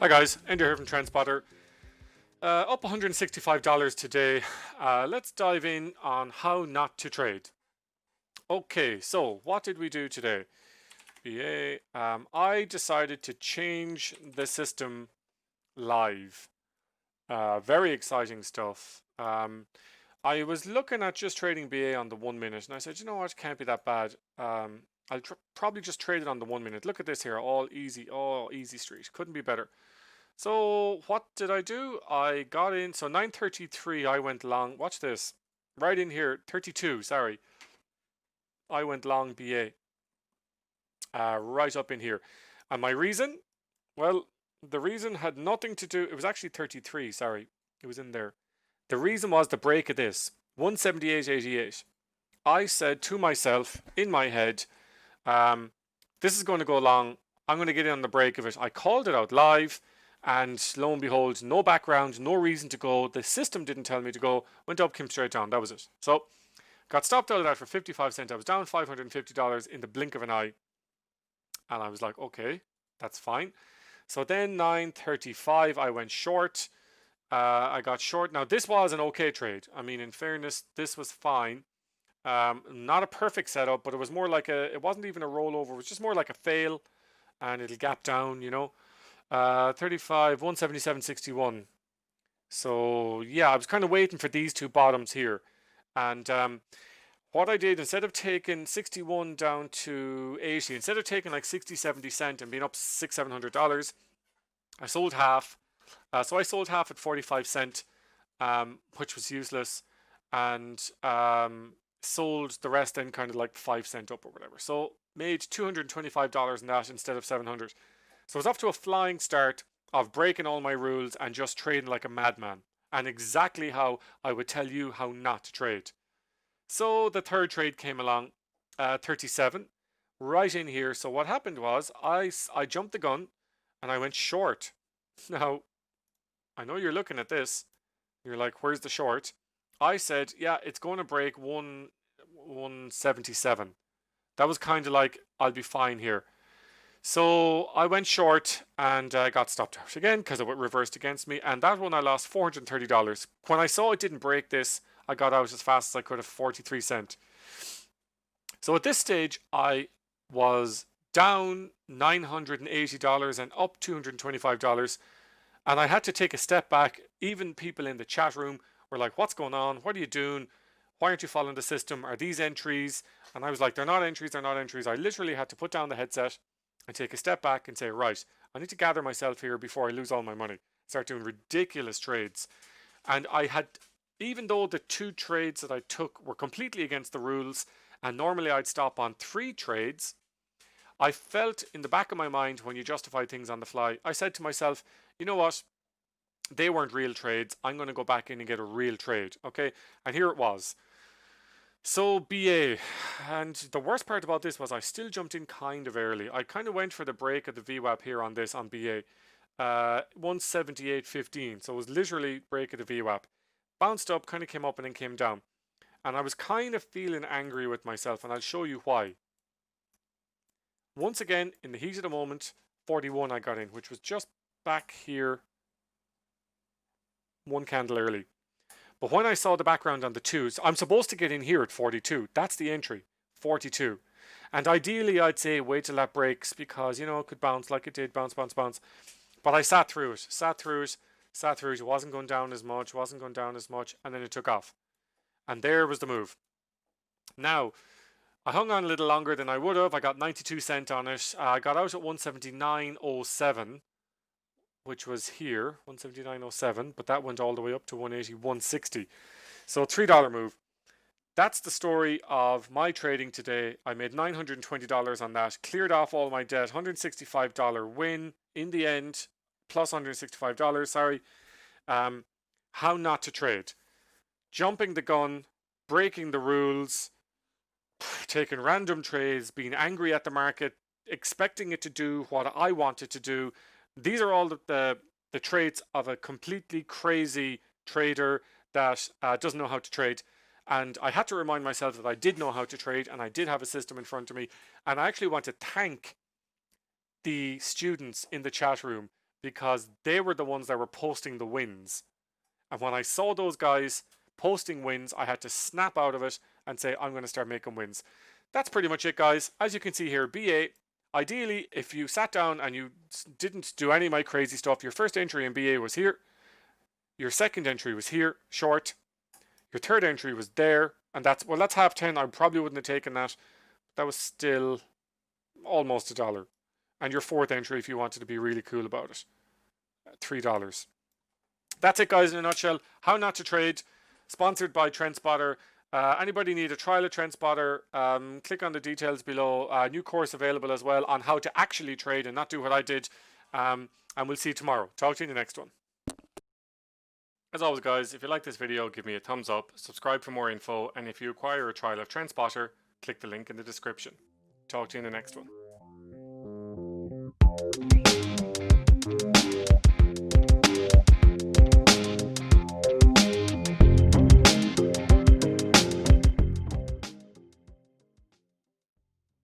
Hi guys, Enda here from TrendSpotter. Up $165 today. Let's dive in on how not to trade. Okay, so what did we do today? BA, I decided to change the system live. Very exciting stuff. I was looking at just trading BA on the 1 minute and I said, you know what, it can't be that bad. I'll probably just trade it on the 1 minute. Look at this here, all easy street. Couldn't be better. So what did I do? I got in, so 933 I went long. Watch this. Right in here, 32, sorry. I went long BA. Right up in here. And my reason? Well, the reason had nothing to do, it was actually 33, sorry. It was in there. The reason was the break of this, 178.88. I said to myself, in my head, this is going to go long. I'm going to get in on the break of it. I called it out live. And lo and behold, no background, no reason to go. The system didn't tell me to go. Went up, came straight down. That was it. So, got stopped out of that for 55 cents. I was down $550 in the blink of an eye. And I was like, okay, that's fine. So then 935, I went short. I got short. Now, this was an okay trade. I mean, in fairness, this was fine. Not a perfect setup, but it was more like it wasn't even a rollover. It was just more like a fail. And it'll gap down, you know. 35, 177.61. So yeah, I was kind of waiting for these two bottoms here. And what I did, instead of taking 61 down to 80, instead of taking like 60, 70 cent and being up $600-700, I sold half. So I sold half at 45 cent, which was useless, and sold the rest then kind of like 5 cent up or whatever. So made $225 in that instead of 700. So I was off to a flying start of breaking all my rules and just trading like a madman. And exactly how I would tell you how not to trade. So the third trade came along, 37, right in here. So what happened was I jumped the gun and I went short. Now, I know you're looking at this. You're like, where's the short? I said, yeah, it's going to break 177. That was kind of like, I'll be fine here. So I went short and got stopped out again because it reversed against me. And that one I lost $430. When I saw it didn't break this, I got out as fast as I could at 43 cent. So at this stage, I was down $980 and up $225. And I had to take a step back. Even people in the chat room were like, what's going on? What are you doing? Why aren't you following the system? Are these entries? And I was like, they're not entries, they're not entries. I literally had to put down the headset and take a step back and say, right, I need to gather myself here before I lose all my money. Start doing ridiculous trades. And I had, even though the two trades that I took were completely against the rules, and normally I'd stop on 3 trades, I felt in the back of my mind when you justify things on the fly, I said to myself, you know what? They weren't real trades. I'm going to go back in and get a real trade. Okay. And here it was. So BA, and the worst part about this was I still jumped in kind of early. I kind of went for the break of the VWAP here on this on BA, 178.15. So it was literally break of the VWAP. Bounced up, kind of came up and then came down. And I was kind of feeling angry with myself, and I'll show you why. Once again, in the heat of the moment, 41 I got in, which was just back here, one candle early. But when I saw the background on the 2s, I'm supposed to get in here at 42. That's the entry, 42. And ideally, I'd say wait till that breaks because, you know, it could bounce like it did, bounce. But I sat through it. It wasn't going down as much, and then it took off. And there was the move. Now, I hung on a little longer than I would have. I got 92 cent on it. I got out at 179.07. Which was here, 179.07, but that went all the way up to 180.160. So $3 move. That's the story of my trading today. I made $920 on that, cleared off all my debt, $165 win in the end, plus $165, sorry. How not to trade. Jumping the gun, breaking the rules, taking random trades, being angry at the market, expecting it to do what I want it to do. These are all the traits of a completely crazy trader that doesn't know how to trade. And I had to remind myself that I did know how to trade and I did have a system in front of me. And I actually want to thank the students in the chat room because they were the ones that were posting the wins. And when I saw those guys posting wins, I had to snap out of it and say, I'm going to start making wins. That's pretty much it, guys. As you can see here, BA, ideally, if you sat down and you didn't do any of my crazy stuff, your first entry in BA was here. Your second entry was here, short. Your third entry was there. And that's half 10. I probably wouldn't have taken that. That was still almost $1. And your fourth entry, if you wanted to be really cool about it, $3. That's it, guys, in a nutshell. How not to trade, sponsored by TrendSpotter. Anybody need a trial of TrendSpotter, click on the details below. New course available as well on how to actually trade and not do what I did. And we'll see you tomorrow. Talk to you in the next one. As always, guys, if you like this video, give me a thumbs up, subscribe for more info, and if you require a trial of TrendSpotter, click the link in the description. Talk to you in the next one.